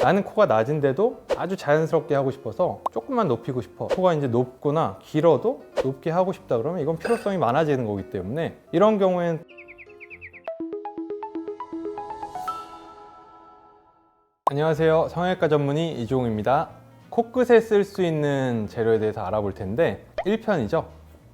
나는 코가 낮은데도 아주 자연스럽게 하고 싶어서 조금만 높이고 싶어. 코가 이제 높거나 길어도 높게 하고 싶다 그러면 이건 필요성이 많아지는 거기 때문에 이런 경우에는 안녕하세요. 성형외과 전문의 이종욱입니다. 코끝에 쓸 수 있는 재료에 대해서 알아볼 텐데 1편이죠.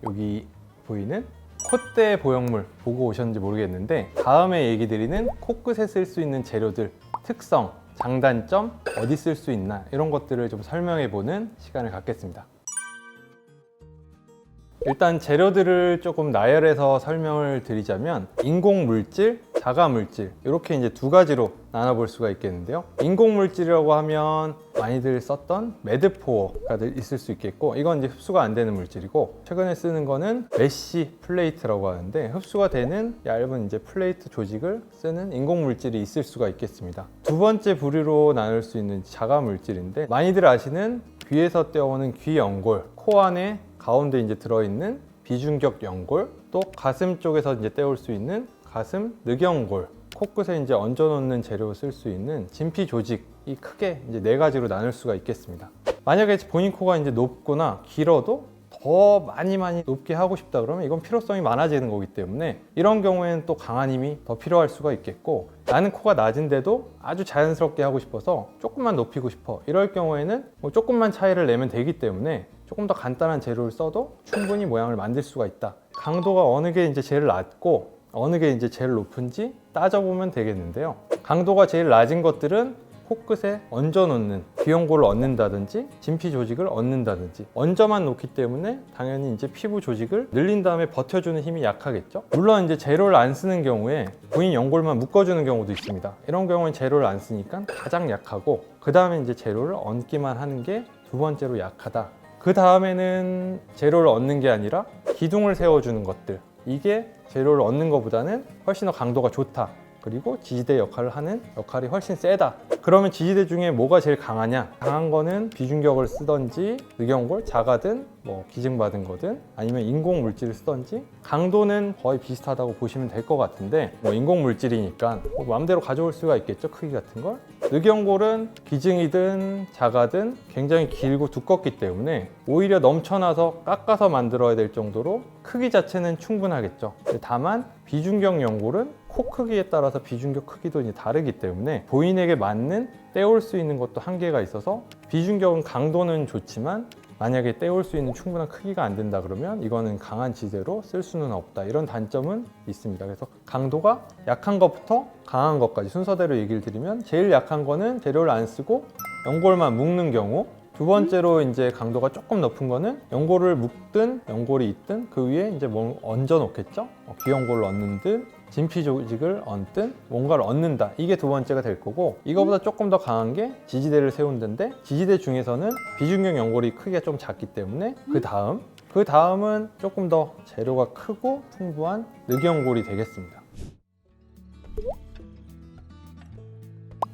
여기 보이는 콧대 보형물 보고 오셨는지 모르겠는데 다음에 얘기 드리는 코끝에 쓸 수 있는 재료들 특성, 장단점, 어디 쓸 수 있나 이런 것들을 좀 설명해 보는 시간을 갖겠습니다. 일단 재료들을 조금 나열해서 설명을 드리자면 인공물질, 자가물질 이렇게 이제 두 가지로 나눠볼 수가 있겠는데요. 인공물질이라고 하면 많이들 썼던 매드포어가 있을 수 있겠고 이건 이제 흡수가 안 되는 물질이고 최근에 쓰는 거는 메쉬 플레이트라고 하는데 흡수가 되는 얇은 이제 플레이트 조직을 쓰는 인공물질이 있을 수가 있겠습니다. 두 번째 부류로 나눌 수 있는 자가물질인데 많이들 아시는 귀에서 떼어오는 귀연골, 코 안에 가운데 이제 들어있는 비중격 연골, 또 가슴 쪽에서 이제 떼올 수 있는 가슴 늑연골, 코끝에 이제 얹어놓는 재료로 쓸 수 있는 진피 조직이 크게 이제 네 가지로 나눌 수가 있겠습니다. 만약에 본인 코가 이제 높거나 길어도 더 많이 높게 하고 싶다 그러면 이건 필요성이 많아지는 거기 때문에 이런 경우에는 또 강한 힘이 더 필요할 수가 있겠고 나는 코가 낮은데도 아주 자연스럽게 하고 싶어서 조금만 높이고 싶어 이럴 경우에는 뭐 조금만 차이를 내면 되기 때문에 조금 더 간단한 재료를 써도 충분히 모양을 만들 수가 있다. 강도가 어느 게 이제 제일 낮고 어느 게 이제 제일 높은지 따져보면 되겠는데요. 강도가 제일 낮은 것들은 코끝에 얹어놓는 귀연골을 얹는다든지 진피 조직을 얹는다든지 얹어만 놓기 때문에 당연히 이제 피부 조직을 늘린 다음에 버텨주는 힘이 약하겠죠. 물론 이제 재료를 안 쓰는 경우에 본인 연골만 묶어주는 경우도 있습니다. 이런 경우는 재료를 안 쓰니까 가장 약하고 그 다음에 이제 재료를 얹기만 하는 게 두 번째로 약하다. 그 다음에는 재료를 얹는 게 아니라 기둥을 세워주는 것들 이게 재료를 얹는 것보다는 훨씬 더 강도가 좋다. 그리고 지지대 역할을 하는 역할이 훨씬 세다. 그러면 지지대 중에 뭐가 제일 강하냐? 강한 거는 비중격을 쓰던지 늑연골, 자가든 뭐 기증받은 거든 아니면 인공물질을 쓰던지 강도는 거의 비슷하다고 보시면 될 것 같은데 뭐 인공물질이니까 뭐 마음대로 가져올 수가 있겠죠. 크기 같은 걸. 늑연골은 기증이든 자가든 굉장히 길고 두껍기 때문에 오히려 넘쳐나서 깎아서 만들어야 될 정도로 크기 자체는 충분하겠죠. 다만 비중격 연골은 코 크기에 따라서 비중격 크기도 이제 다르기 때문에 본인에게 맞는 떼올 수 있는 것도 한계가 있어서 비중격은 강도는 좋지만 만약에 떼올 수 있는 충분한 크기가 안 된다 그러면 이거는 강한 지대로 쓸 수는 없다. 이런 단점은 있습니다. 그래서 강도가 약한 것부터 강한 것까지 순서대로 얘기를 드리면 제일 약한 거는 재료를 안 쓰고 연골만 묶는 경우 두 번째로 이제 강도가 조금 높은 거는 연골을 묶든 연골이 있든 그 위에 이제 뭘 얹어 놓겠죠. 귀연골을 얹는 듯 진피 조직을 얹든 뭔가를 얹는다. 이게 두 번째가 될 거고 이거보다 조금 더 강한 게 지지대를 세운다는데 지지대 중에서는 비중격 연골이 크기가 좀 작기 때문에 그 다음은 조금 더 재료가 크고 풍부한 늑연골이 되겠습니다.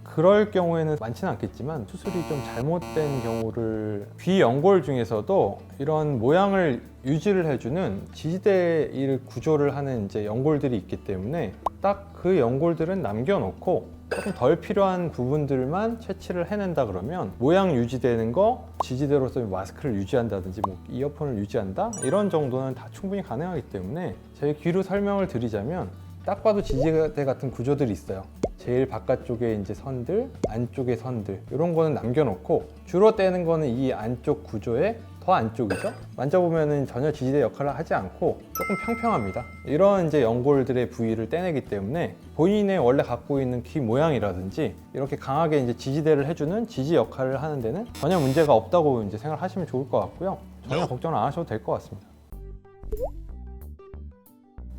그럴 경우에는 많지는 않겠지만 수술이 좀 잘못된 경우를 귀 연골 중에서도 이런 모양을 유지를 해주는 지지대 구조를 하는 이제 연골들이 있기 때문에 딱 그 연골들은 남겨놓고 조금 덜 필요한 부분들만 채취를 해낸다 그러면 모양 유지되는 거 지지대로서 마스크를 유지한다든지 뭐 이어폰을 유지한다 이런 정도는 다 충분히 가능하기 때문에 제 귀로 설명을 드리자면 딱 봐도 지지대 같은 구조들이 있어요. 제일 바깥쪽에 이제 선들, 안쪽에 선들 이런 거는 남겨놓고 주로 떼는 거는 이 안쪽 구조의 더 안쪽이죠. 만져보면은 전혀 지지대 역할을 하지 않고 조금 평평합니다. 이런 이제 연골들의 부위를 떼내기 때문에 본인의 원래 갖고 있는 귀 모양이라든지 이렇게 강하게 이제 지지대를 해주는 지지 역할을 하는 데는 전혀 문제가 없다고 이제 생각하시면 좋을 것 같고요. 전혀 걱정 안 하셔도 될 것 같습니다.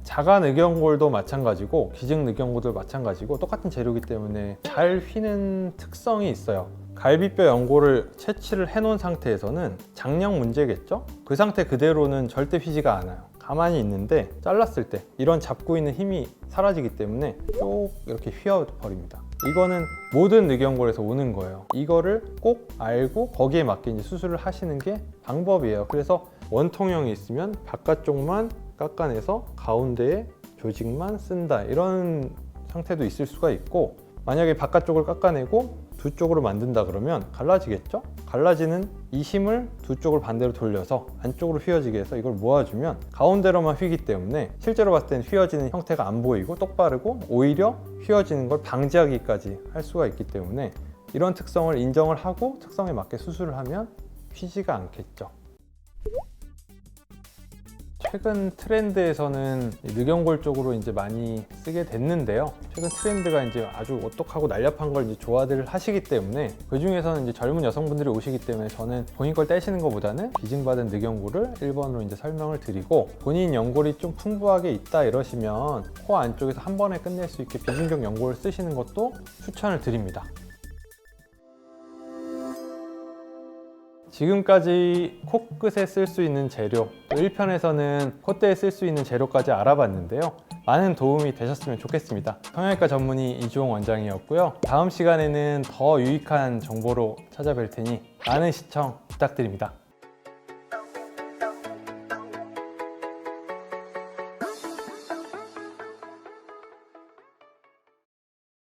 자가 늑연골도 마찬가지고 기증 늑연골도 마찬가지고 똑같은 재료이기 때문에 잘 휘는 특성이 있어요. 갈비뼈 연골을 채취를 해놓은 상태에서는 장력 문제겠죠? 그 상태 그대로는 절대 휘지가 않아요. 가만히 있는데 잘랐을 때 이런 잡고 있는 힘이 사라지기 때문에 쭉 이렇게 휘어버립니다. 이거는 모든 늑연골에서 오는 거예요. 이거를 꼭 알고 거기에 맞게 이제 수술을 하시는 게 방법이에요. 그래서 원통형이 있으면 바깥쪽만 깎아내서 가운데에 조직만 쓴다 이런 상태도 있을 수가 있고 만약에 바깥쪽을 깎아내고 두 쪽으로 만든다 그러면 갈라지겠죠? 갈라지는 이 힘을 두 쪽을 반대로 돌려서 안쪽으로 휘어지게 해서 이걸 모아주면 가운데로만 휘기 때문에 실제로 봤을 때는 휘어지는 형태가 안 보이고 똑바르고 오히려 휘어지는 걸 방지하기까지 할 수가 있기 때문에 이런 특성을 인정을 하고 특성에 맞게 수술을 하면 휘지가 않겠죠. 최근 트렌드에서는 늑연골 쪽으로 이제 많이 쓰게 됐는데요. 최근 트렌드가 이제 아주 오똑하고 날렵한 걸 이제 좋아들 하시기 때문에 그 중에서는 이제 젊은 여성분들이 오시기 때문에 저는 본인 걸 떼시는 것보다는 비증받은 늑연골을 1번으로 이제 설명을 드리고 본인 연골이 좀 풍부하게 있다 이러시면 코 안쪽에서 한 번에 끝낼 수 있게 비중격 연골을 쓰시는 것도 추천을 드립니다. 지금까지 코끝에 쓸 수 있는 재료, 1편에서는 콧대에 쓸 수 있는 재료까지 알아봤는데요. 많은 도움이 되셨으면 좋겠습니다. 성형외과 전문의 이주홍 원장이었고요. 다음 시간에는 더 유익한 정보로 찾아뵐 테니 많은 시청 부탁드립니다.